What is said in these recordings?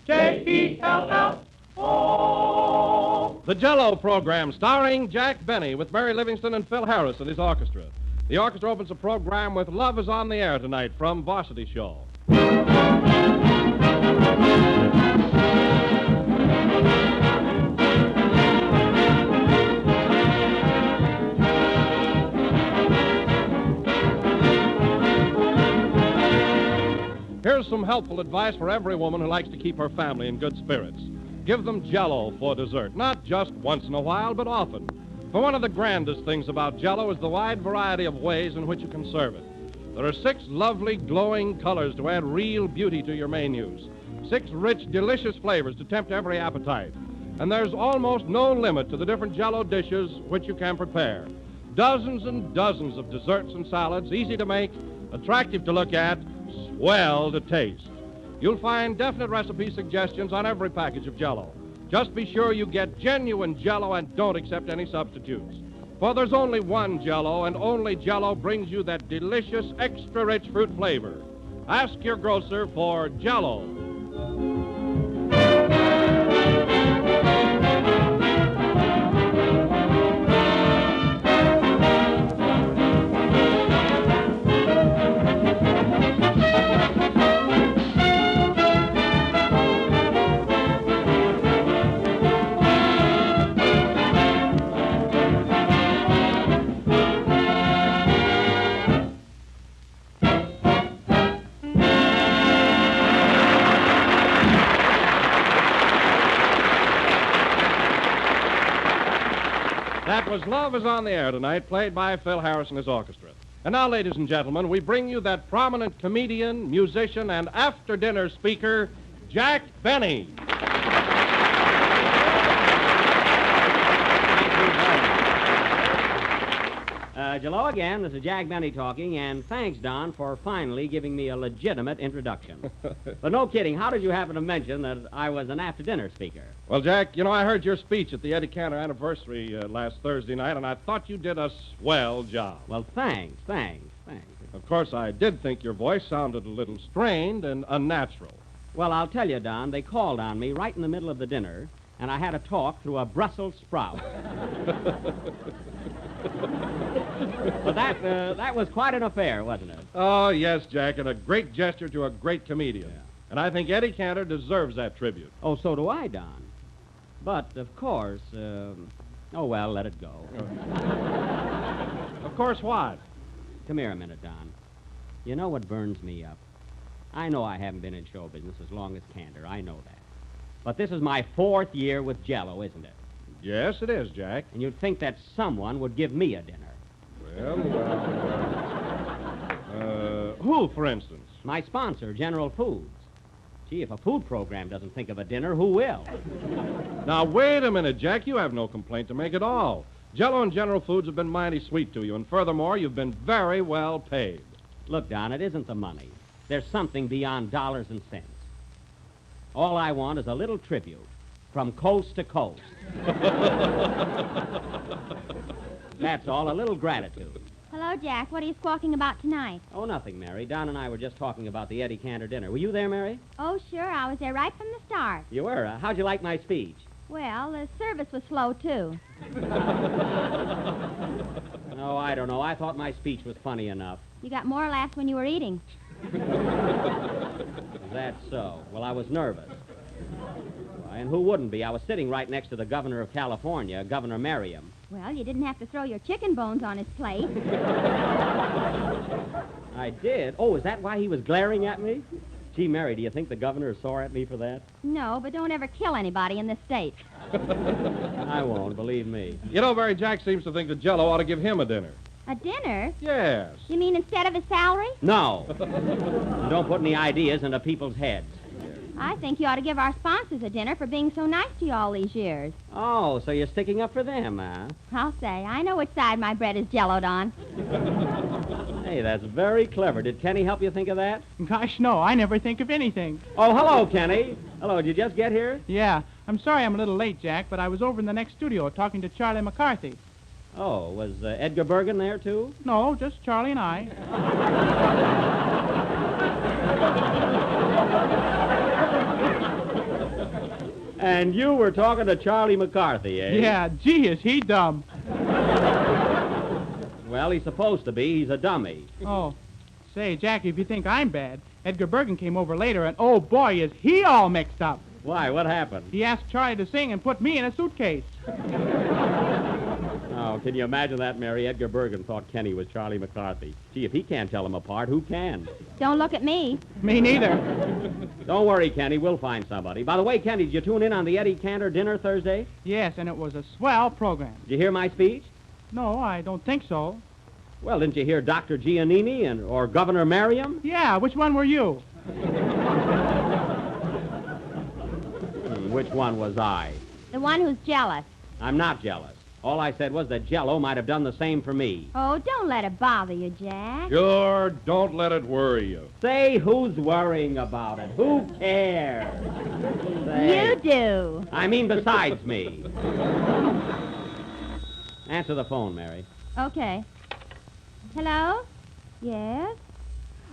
J-E-L-L-O. The Jell-O program, starring Jack Benny with Mary Livingston and Phil Harris and his orchestra. The orchestra opens the program with Love is on the Air Tonight from Varsity Show. Here's some helpful advice for every woman who likes to keep her family in good spirits. Give them Jell-O for dessert, not just once in a while, but often. For one of the grandest things about Jell-O is the wide variety of ways in which you can serve it. There are 6 lovely, glowing colors to add real beauty to your menus. 6 rich, delicious flavors to tempt every appetite. And there's almost no limit to the different Jell-O dishes which you can prepare. Dozens and dozens of desserts and salads, easy to make, attractive to look at, swell to taste. You'll find definite recipe suggestions on every package of Jell-O. Just be sure you get genuine Jell-O and don't accept any substitutes. For there's only one Jell-O, and only Jell-O brings you that delicious, extra-rich fruit flavor. Ask your grocer for Jell-O. That was Love is on the Air Tonight, played by Phil Harris and his orchestra. And now, ladies and gentlemen, we bring you that prominent comedian, musician, and after-dinner speaker, Jack Benny. Hello again. This is Jack Benny talking, and thanks, Don, for finally giving me a legitimate introduction. But no kidding, how did you happen to mention that I was an after-dinner speaker? Well, Jack, you know, I heard your speech at the Eddie Cantor anniversary last Thursday night, and I thought you did a swell job. Well, thanks. Of course, I did think your voice sounded a little strained and unnatural. Well, I'll tell you, Don, they called on me right in the middle of the dinner, and I had to talk through a Brussels sprout. Well, that was quite an affair, wasn't it? Oh, yes, Jack, and a great gesture to a great comedian. Yeah. And I think Eddie Cantor deserves that tribute. Oh, so do I, Don. But, of course, oh, well, let it go. Of course what? Come here a minute, Don. You know what burns me up? I know I haven't been in show business as long as Cantor. I know that. But this is my 4th year with Jell-O, isn't it? Yes, it is, Jack. And you'd think that someone would give me a dinner. Who, for instance? My sponsor, General Foods. Gee, if a food program doesn't think of a dinner, who will? Now, wait a minute, Jack. You have no complaint to make at all. Jell-O and General Foods have been mighty sweet to you, and furthermore, you've been very well paid. Look, Don, it isn't the money. There's something beyond dollars and cents. All I want is a little tribute from coast to coast. That's all, a little gratitude. Hello, Jack. What are you squawking about tonight? Oh, nothing, Mary. Don and I were just talking about the Eddie Cantor dinner. Were you there, Mary? Oh, sure. I was there right from the start. You were? How'd you like my speech? Well, the service was slow, too. Oh, I don't know. I thought my speech was funny enough. You got more laughs when you were eating. That's so. Well, I was nervous. And who wouldn't be? I was sitting right next to the governor of California, Governor Merriam. Well, you didn't have to throw your chicken bones on his plate. I did? Oh, is that why he was glaring at me? Gee, Mary, do you think the governor is sore at me for that? No, but don't ever kill anybody in this state. I won't, believe me. You know, Mary, Jack seems to think that Jell-O ought to give him a dinner. A dinner? Yes. You mean instead of a salary? No. Don't put any ideas into people's heads. I think you ought to give our sponsors a dinner for being so nice to you all these years. Oh, so you're sticking up for them, huh? I'll say. I know which side my bread is Jell-O'd on. Hey, that's very clever. Did Kenny help you think of that? Gosh, no. I never think of anything. Oh, hello, Kenny. Hello, did you just get here? Yeah. I'm sorry I'm a little late, Jack, but I was over in the next studio talking to Charlie McCarthy. Oh, was Edgar Bergen there, too? No, just Charlie and I. And you were talking to Charlie McCarthy, eh? Yeah, gee, is he dumb. Well, he's supposed to be. He's a dummy. Oh, say, Jack, if you think I'm bad, Edgar Bergen came over later, and oh, boy, is he all mixed up. Why? What happened? He asked Charlie to sing and put me in a suitcase. Oh, can you imagine that, Mary? Edgar Bergen thought Kenny was Charlie McCarthy. Gee, if he can't tell them apart, who can? Don't look at me. Me neither. Don't worry, Kenny. We'll find somebody. By the way, Kenny, did you tune in on the Eddie Cantor dinner Thursday? Yes, and it was a swell program. Did you hear my speech? No, I don't think so. Well, didn't you hear Dr. Giannini or Governor Merriam? Yeah, which one were you? Which one was I? The one who's jealous. I'm not jealous. All I said was that Jell-O might have done the same for me. Oh, don't let it bother you, Jack. Sure, don't let it worry you. Say, who's worrying about it? Who cares? Say. You do. I mean, besides me. Answer the phone, Mary. Okay. Hello? Yes?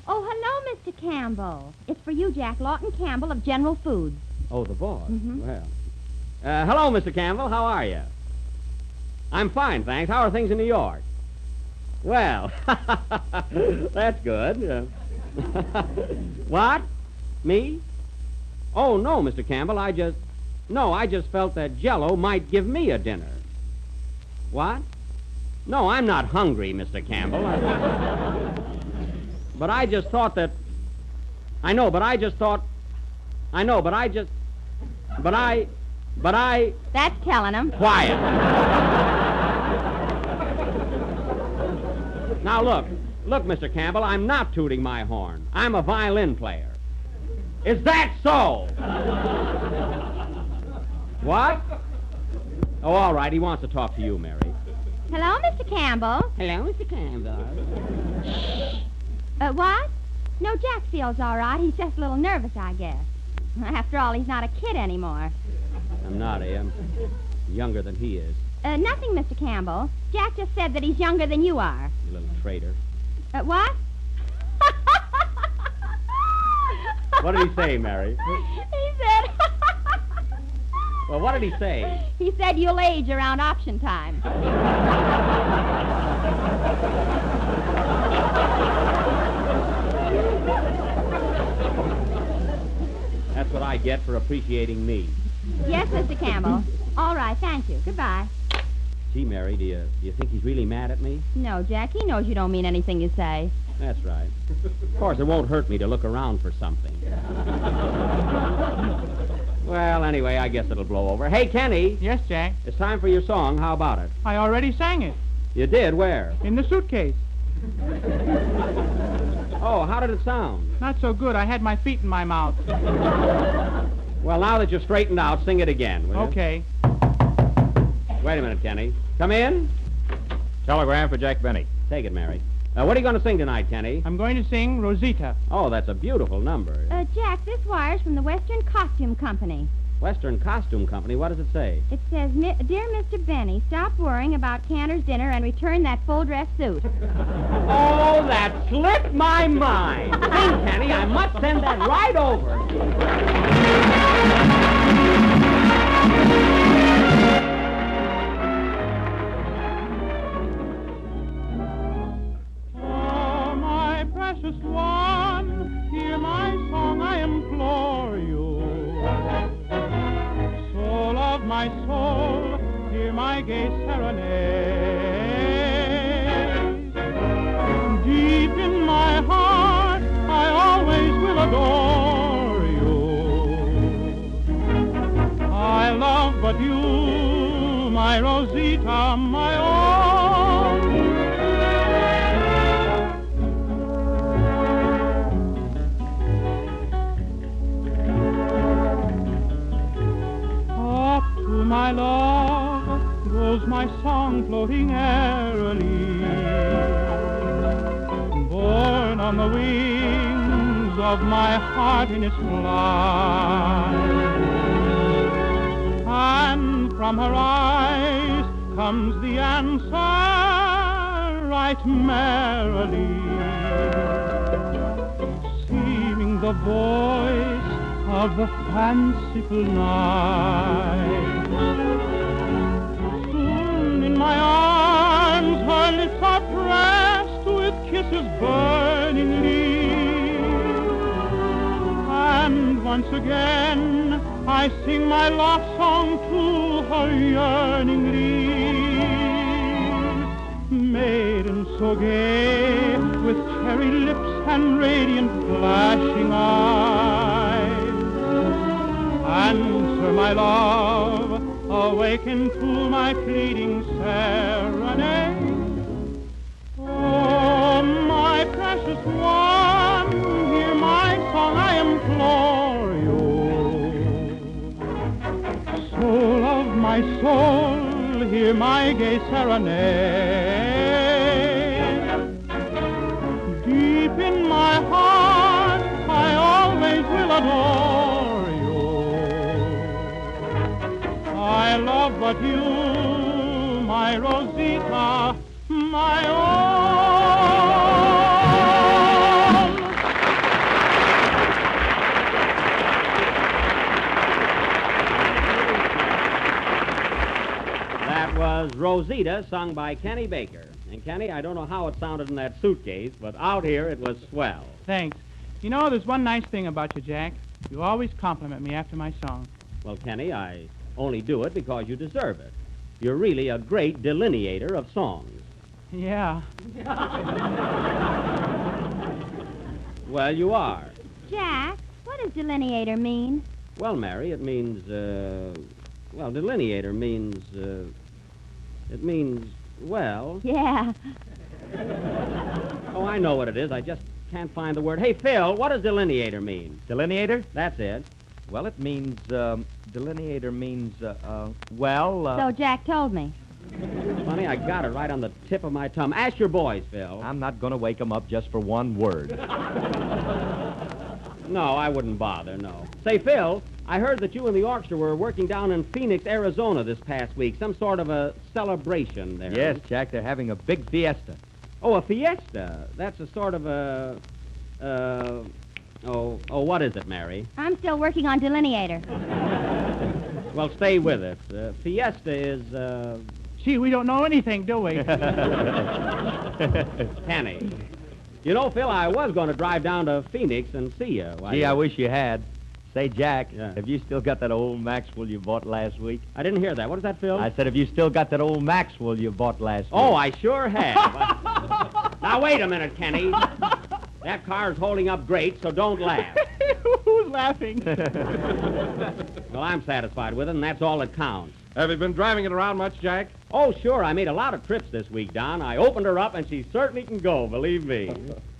Oh, hello, Mr. Campbell. It's for you, Jack Lawton Campbell of General Foods. Oh, the boss. Mhm. Well. Hello, Mr. Campbell. How are you? I'm fine, thanks. How are things in New York? Well, that's good. What? Me? Oh, no, Mr. Campbell. I just felt that Jell-O might give me a dinner. What? No, I'm not hungry, Mr. Campbell. But I just thought that... That's telling him. Quiet. Now, look, Mr. Campbell, I'm not tooting my horn. I'm a violin player. Is that so? What? Oh, all right, he wants to talk to you, Mary. Hello, Mr. Campbell. Hello, Mr. Campbell. What? No, Jack feels all right. He's just a little nervous, I guess. After all, he's not a kid anymore. I'm not, I'm younger than he is. Nothing, Mr. Campbell. Jack just said that he's younger than you are. You little traitor. What? What did he say, Mary? He said... Well, what did he say? He said you'll age around option time. That's what I get for appreciating me. Yes, Mr. Campbell. All right, thank you. Goodbye. Gee, Mary, do you think he's really mad at me? No, Jack, he knows you don't mean anything you say. That's right. Of course, it won't hurt me to look around for something. Well, anyway, I guess it'll blow over. Hey, Kenny. Yes, Jack. It's time for your song. How about it? I already sang it. You did? Where? In the suitcase. Oh, how did it sound? Not so good. I had my feet in my mouth. Well, now that you're straightened out, sing it again, will you? Okay. Wait a minute, Kenny. Come in. Telegram for Jack Benny. Take it, Mary. What are you going to sing tonight, Kenny? I'm going to sing Rosita. Oh, that's a beautiful number. Jack, this wire's from the Western Costume Company. Western Costume Company. What does it say? It says, Dear Mr. Benny, stop worrying about Cantor's dinner and return that full-dress suit. Oh, that slipped my mind. Sing, Kenny. I must send that right over. Precious one, hear my song, I implore you. Soul of my soul, hear my gay serenade. Deep in my heart, I always will adore you. I love but you, my Rosita, my own. My love goes my song floating airily, borne on the wings of my heart in its flight. And from her eyes comes the answer right merrily, seeming the voice of the fanciful night. Soon in my arms her lips are pressed with kisses burningly. And once again I sing my love song to her yearningly. Maiden so gay, with cherry lips and radiant flashing eyes, answer my love, awaken to my pleading serenade. Oh, my precious one, hear my song, I implore you. Soul of my soul, hear my gay serenade. Deep in my heart, I always will adore you. I love but you, my Rosita, my own. That was Rosita, sung by Kenny Baker. And Kenny, I don't know how it sounded in that suitcase, but out here it was swell. Thanks. You know, there's one nice thing about you, Jack. You always compliment me after my song. Well, Kenny, I only do it because you deserve it. You're really a great delineator of songs. Yeah. Well, you are. Jack, what does delineator mean? Well, Mary, it means, delineator means, it means, well... Yeah. Oh, I know what it is. I just can't find the word. Hey, Phil, what does delineator mean? Delineator? That's it. Well, it means, delineator means, So Jack told me. Funny, I got it right on the tip of my tongue. Ask your boys, Phil. I'm not going to wake 'em up just for one word. No, I wouldn't bother, no. Say, Phil, I heard that you and the orchestra were working down in Phoenix, Arizona this past week. Some sort of a celebration there. Yes, Jack, they're having a big fiesta. Oh, a fiesta. That's a sort of a... what is it, Mary? I'm still working on delineator. Well, stay with it. Fiesta is, Gee, we don't know anything, do we? Kenny. You know, Phil, I was going to drive down to Phoenix and see you. Gee, I wish you had. Say, Jack, Yeah. have you still got that old Maxwell you bought last week? I didn't hear that. What is that, Phil? I said, have you still got that old Maxwell you bought last Oh, week? I sure have. Now, wait a minute, Kenny. That car's holding up great, so don't laugh. Who's laughing? Well, I'm satisfied with it, and that's all that counts. Have you been driving it around much, Jack? Oh, sure, I made a lot of trips this week, Don. I opened her up, and she certainly can go, believe me.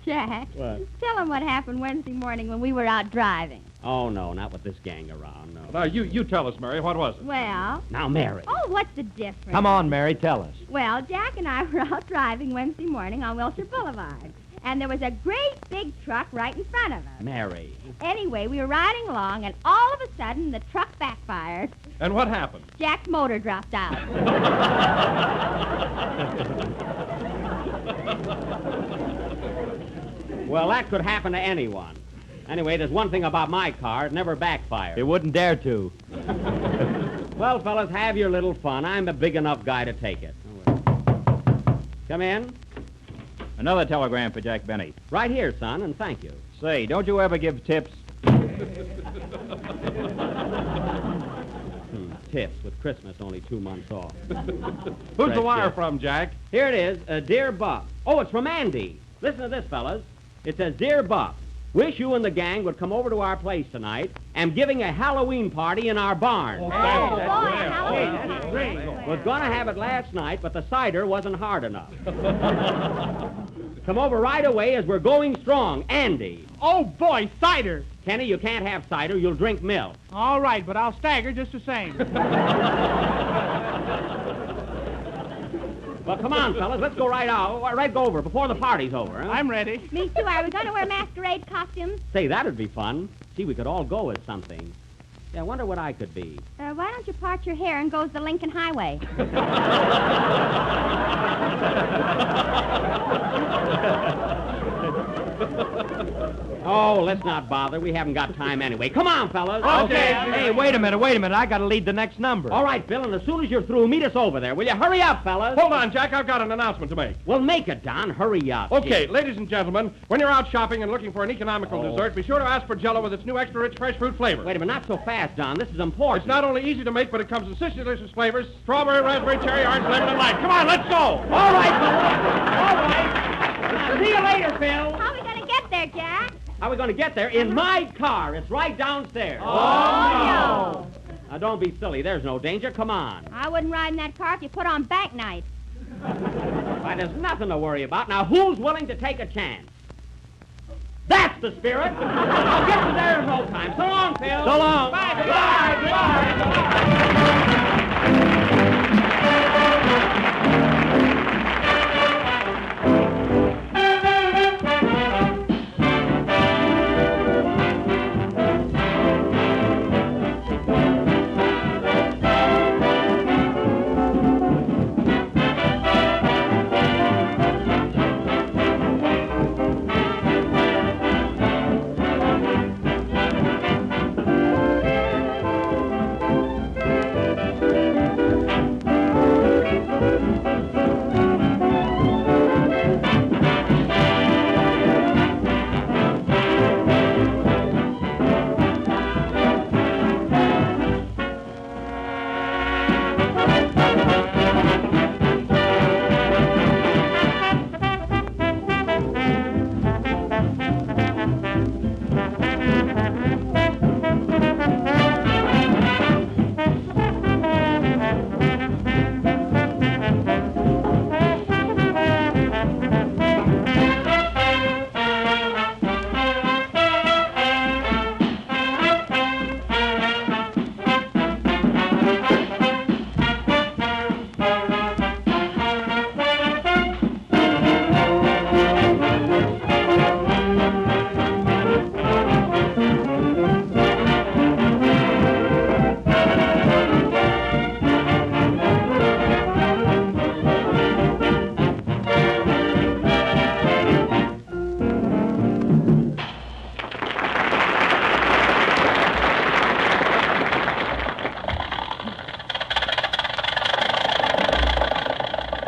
Jack, What? tell him what happened Wednesday morning when we were out driving. Oh, no, not with this gang around, no. Now, you tell us, Mary. What was it? Well, Now, Mary. oh, what's the difference? Come on, Mary, tell us. Well, Jack and I were out driving Wednesday morning on Wilshire Boulevard, and there was a great big truck right in front of us. Mary. Anyway, we were riding along, and all of a sudden, the truck backfired. And what happened? Jack's motor dropped out. Well, that could happen to anyone. Anyway, there's one thing about my car. It never backfired. It wouldn't dare to. Well, fellas, have your little fun. I'm a big enough guy to take it. Come in. Another telegram for Jack Benny. Right here, son, and thank you. Say, don't you ever give tips? Tips with Christmas only 2 months off. Who's the wire Jack. from, Jack? Here it is, Dear Buck. Oh, it's from Andy. Listen to this, fellas. It says, Dear Buck, wish you and the gang would come over to our place tonight. I'm giving a Halloween party in our barn. Oh, that's boy, great. how Hey, nice. that's great. Was going to have it last night, but the cider wasn't hard enough. Come over right away as we're going strong. Andy. Oh, boy, cider. Kenny, you can't have cider. You'll drink milk. All right, but I'll stagger just the same. Well, come on, fellas. Let's go right over before the party's over. Huh? I'm ready. Me too. Are we going to wear masquerade costumes? Say, that'd be fun. See, we could all go as something. Yeah, I wonder what I could be. Why don't you part your hair and go as the Lincoln Highway? Oh, let's not bother. We haven't got time anyway. Come on, fellas. Okay. Hey, wait a minute. I got to lead the next number. All right, Phil, and as soon as you're through, meet us over there. Will you hurry up, fellas? Hold on, Jack. I've got an announcement to make. Well, make it, Don. Hurry up. Okay, Gee. ladies and gentlemen, when you're out shopping and looking for an economical dessert, be sure to ask for Jell-O with its new extra-rich fresh fruit flavor. Wait a minute, not so fast, Don. This is important. It's not only easy to make, but it comes in such delicious flavors: strawberry, raspberry, cherry, orange, lemon, and lime. Come on, let's go! All right, fellas. All right. Now, see you later, Phil. How are we going to get there, Jack? How are we going to get there? In my car. It's right downstairs. Oh, no. Now, don't be silly. There's no danger. Come on. I wouldn't ride in that car if you put on back night. Why, there's nothing to worry about. Now, who's willing to take a chance? That's the spirit. I'll get you there in no time. So long, Phil. So long. Bye, goodbye.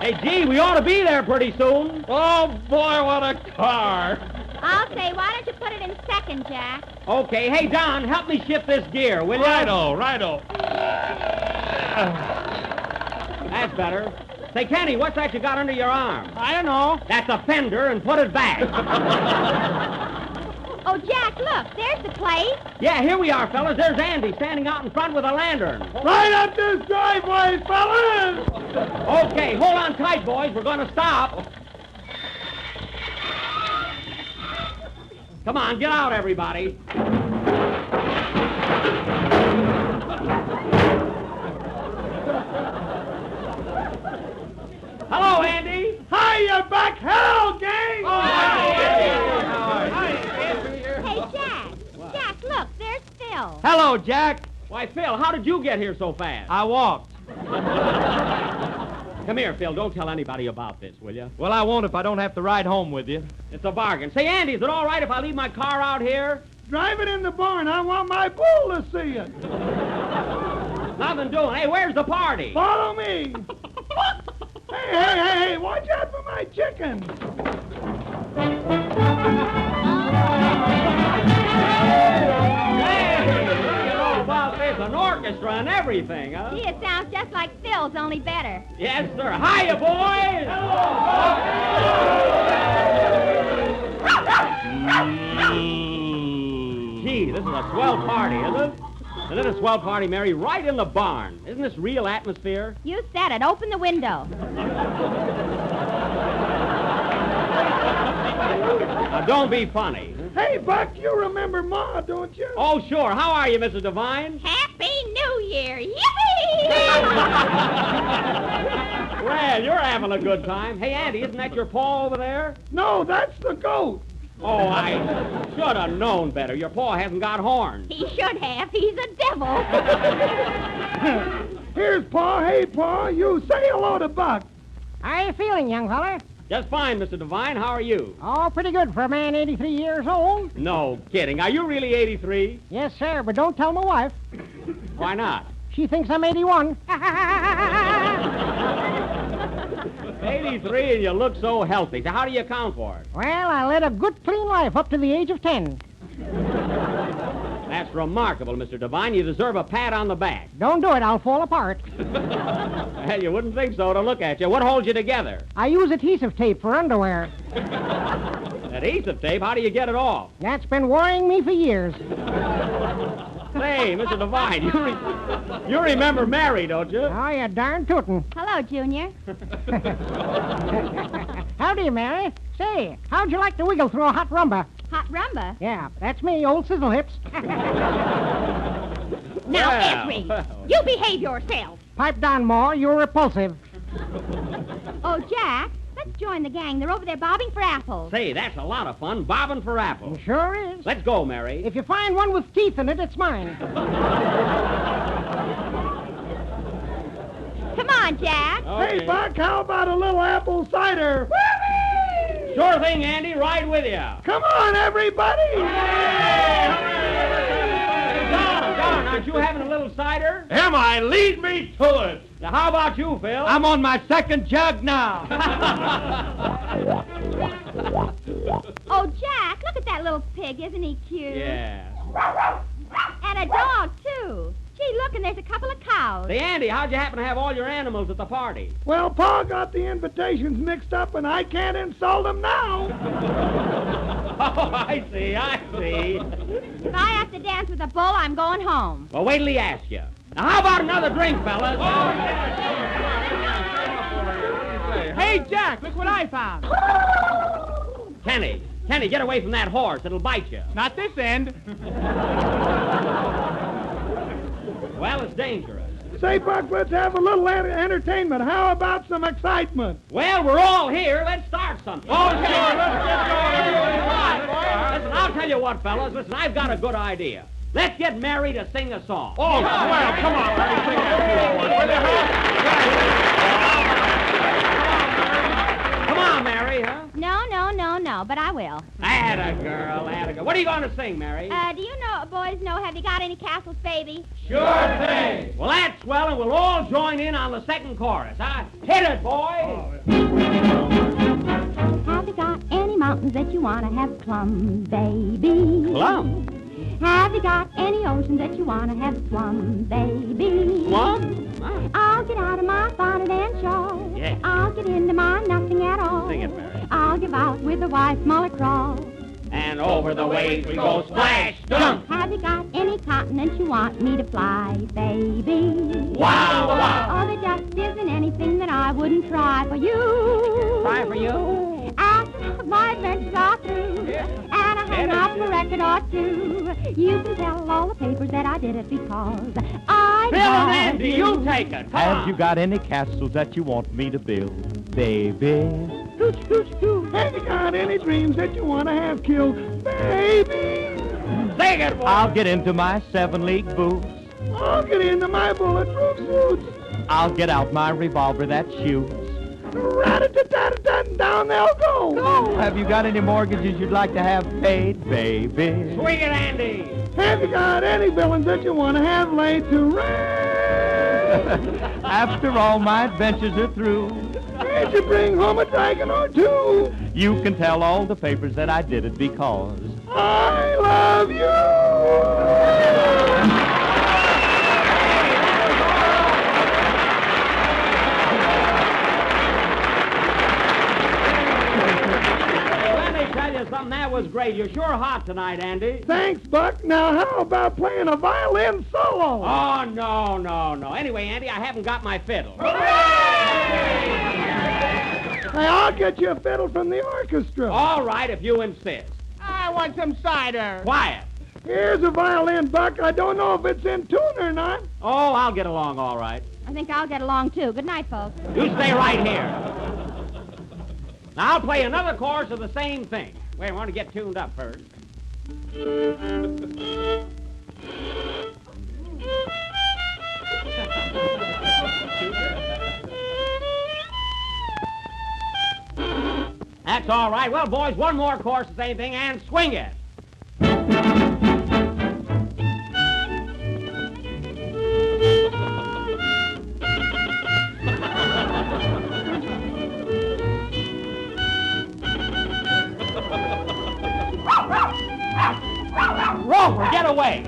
Hey, gee, we ought to be there pretty soon. Oh, boy, what a car! I'll say, why don't you put it in second, Jack? Okay, hey, Don, help me shift this gear, will you? Righto. That's better. Say, Kenny, what's that you got under your arm? I don't know. That's a fender, and put it back. Oh, Jack, look, there's the place. Yeah, here we are, fellas. There's Andy standing out in front with a lantern. Right up this driveway, fellas! Okay, hold on tight, boys. We're going to stop. Come on, get out, everybody. Hello, Andy. Hiya, back hell, gang! Hey, Jack. Jack, look, there's Phil. Hello, Jack. Why, Phil, how did you get here so fast? I walked. Come here, Phil. Don't tell anybody about this, will you? Well, I won't if I don't have to ride home with you. It's a bargain. Say, Andy, is it all right if I leave my car out here? Drive it in the barn. I want my bull to see it. Nothing doing. Hey, where's the party? Follow me. Hey, watch out for my chicken. Hey, you know about this, an orchestra and everything, huh? Gee, it sounds just like Phil's, only better. Yes, sir. Hiya, boys! Gee, this is a swell party, isn't it? Isn't it a swell party, Mary? Right in the barn. Isn't this real atmosphere? You said it. Open the window. Now, don't be funny. Hey, Buck, you remember Ma, don't you? Oh, sure. How are you, Mrs. Devine? Happy New Year. Yippee! Well, you're having a good time. Hey, Andy, isn't that your paw over there? No, that's the goat. Oh, I should have known better. Your paw hasn't got horns. He should have. He's a devil. Here's Pa. Hey, Pa, you say hello to Buck. How are you feeling, young feller? Just fine, Mr. Devine. How are you? Oh, pretty good for a man 83 years old. No kidding. Are you really 83? Yes, sir, but don't tell my wife. Why not? She thinks I'm 81. 83 and you look so healthy. So how do you account for it? Well, I led a good, clean life up to the age of 10. That's remarkable, Mr. Devine. You deserve a pat on the back. Don't do it, I'll fall apart. Well, you wouldn't think so to look at you. What holds you together? I use adhesive tape for underwear. Adhesive tape? How do you get it off? That's been worrying me for years. Say, Mr. Devine, you remember Mary, don't you? Oh, you darn tootin'. Hello, Junior. Howdy, Mary. Say, how'd you like to wiggle through a hot rumba? Hot rumba. Yeah, that's me, old Sizzle Hips. Now, Well, Edry, well. you behave yourself. Pipe down more, you're repulsive. Oh, Jack, let's join the gang. They're over there bobbing for apples. Say, that's a lot of fun, bobbing for apples. Sure is. Let's go, Mary. If you find one with teeth in it, it's mine. Come on, Jack. Okay. Buck, how about a little apple cider? Sure thing, Andy. Right with you. Come on, everybody! Don, aren't you having a little cider? Am I? Lead me to it. Now, how about you, Phil? I'm on my second jug now. Oh, Jack, look at that little pig. Isn't he cute? Yeah. And a dog, too. Gee, look, and there's a couple of cows. Say, Andy, how'd you happen to have all your animals at the party? Well, Pa got the invitations mixed up, and I can't insult him now. Oh, I see. If I have to dance with a bull, I'm going home. Well, wait till he asks you. Now, how about another drink, fellas? Hey, Jack, look what I found. Kenny, get away from that horse. It'll bite you. Not this end. Well, it's dangerous. Say, Buck, let's have a little entertainment. How about some excitement? Well, we're all here. Let's start something. Okay, let's get going. Listen, I'll tell you what, fellas. Listen, I've got a good idea. Let's get Mary to sing a song. Oh, well, come on, Larry, sing Come on, Mary, huh? No, but I will. Atta girl. What are you going to sing, Mary? Do you boys know, have you got any castles, baby? Sure thing. Well, that's swell, and we'll all join in on the second chorus, huh? Hit it, boy. Have you got any mountains that you want to have plumb, baby? Plum. Have you got any oceans that you want to have swum, baby? Plum? I'll get out of my bonnet and shawl. Yeah. I'll get into my nothing at all. Sing it, Mary. I'll give out with a white smaller crawl. And over the waves we go splash, dunk. Have you got any continent you want me to fly, baby? Wow, wow. Oh, there just isn't anything that I wouldn't try for you. Try for you? After my adventures are through, and I hang up a record or two, you can tell all the papers that I did it because I Bill and love Andy, you take it. Come Have on. you got any castles that you want me to build, baby? Hooch, hooch, hooch. Have you got any dreams that you want to have killed, baby? Sing it, boy. I'll get into my 7-league boots. I'll get into my bulletproof suits. I'll get out my revolver that shoots. Rat-a-tat-tat-tat, down they'll go. Oh, have you got any mortgages you'd like to have paid, baby? Swing it, Andy. Have you got any villains that you want to have laid to rest? After all my adventures are through, Can't you bring home a dragon or two? you can tell all the papers that I did it because I love you. Let me tell you something. That was great. You're sure hot tonight, Andy. Thanks, Buck. Now, how about playing a violin solo? Oh, no. Anyway, Andy, I haven't got my fiddle. Hey, I'll get you a fiddle from the orchestra. All right, if you insist. I want some cider. Quiet. Here's a violin, Buck. I don't know if it's in tune or not. Oh, I'll get along all right. I think I'll get along, too. Good night, folks. You stay right here. Now, I'll play another chorus of the same thing. Wait, I want to get tuned up first. That's all right. Well, boys, one more course is anything, and swing it. Rover, get away!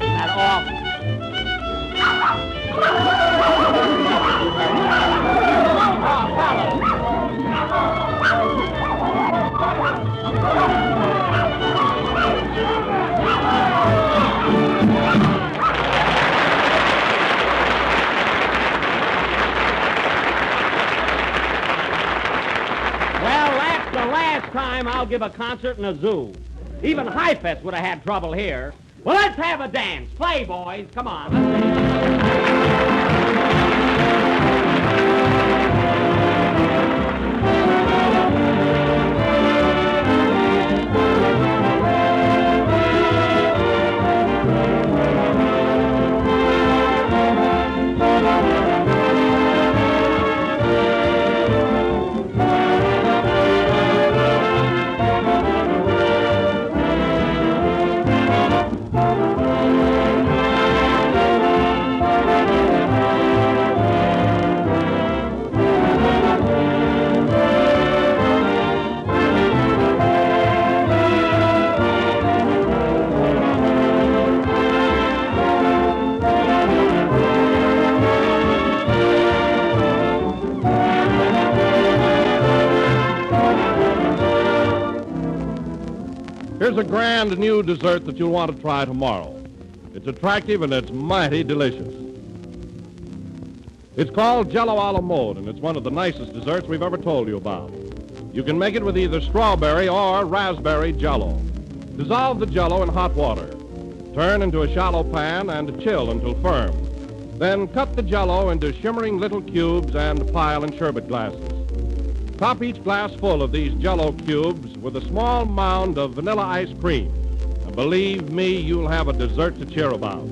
That off. Time I'll give a concert in a zoo. Even Heifetz would have had trouble here. Well, let's have a dance. Play, boys. Come on. Let's dance. Here's a grand new dessert that you'll want to try tomorrow. It's attractive and it's mighty delicious. It's called Jello a la mode, and it's one of the nicest desserts we've ever told you about. You can make it with either strawberry or raspberry Jello. Dissolve the Jello in hot water. Turn into a shallow pan and chill until firm. Then cut the Jello into shimmering little cubes and pile in sherbet glasses. Top each glass full of these Jello cubes with a small mound of vanilla ice cream. And believe me, you'll have a dessert to cheer about.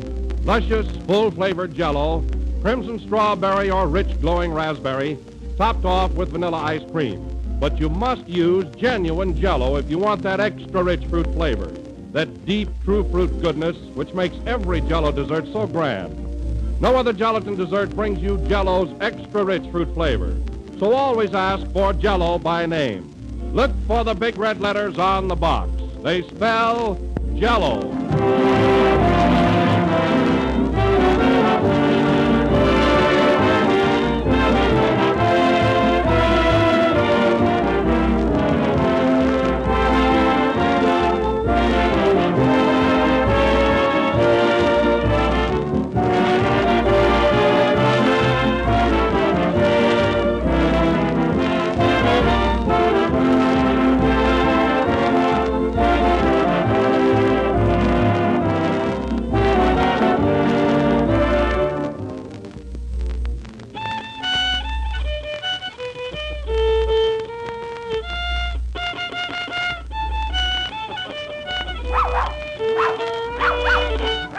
Luscious, full-flavored Jello, crimson strawberry or rich glowing raspberry, topped off with vanilla ice cream. But you must use genuine Jello if you want that extra rich fruit flavor, that deep, true fruit goodness which makes every Jello dessert so grand. No other gelatin dessert brings you Jello's extra rich fruit flavor. So always ask for Jello by name. Look for the big red letters on the box. They spell Jello.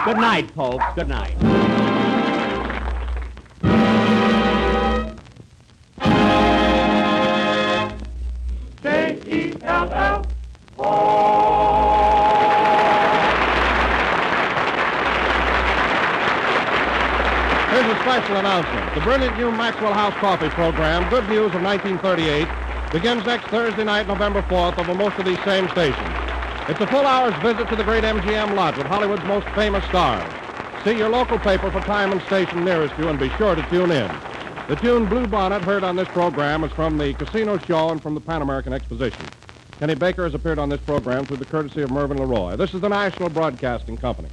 Good night, folks. Good night. J-E-L-L. Here's a special announcement. The brilliant new Maxwell House Coffee program, Good News of 1938, begins next Thursday night, November 4th, over most of these same stations. It's a full hour's visit to the great MGM lot with Hollywood's most famous stars. See your local paper for time and station nearest you, and be sure to tune in. The tune Blue Bonnet heard on this program is from the Casino Show and from the Pan American Exposition. Kenny Baker has appeared on this program through the courtesy of Mervyn LeRoy. This is the National Broadcasting Company.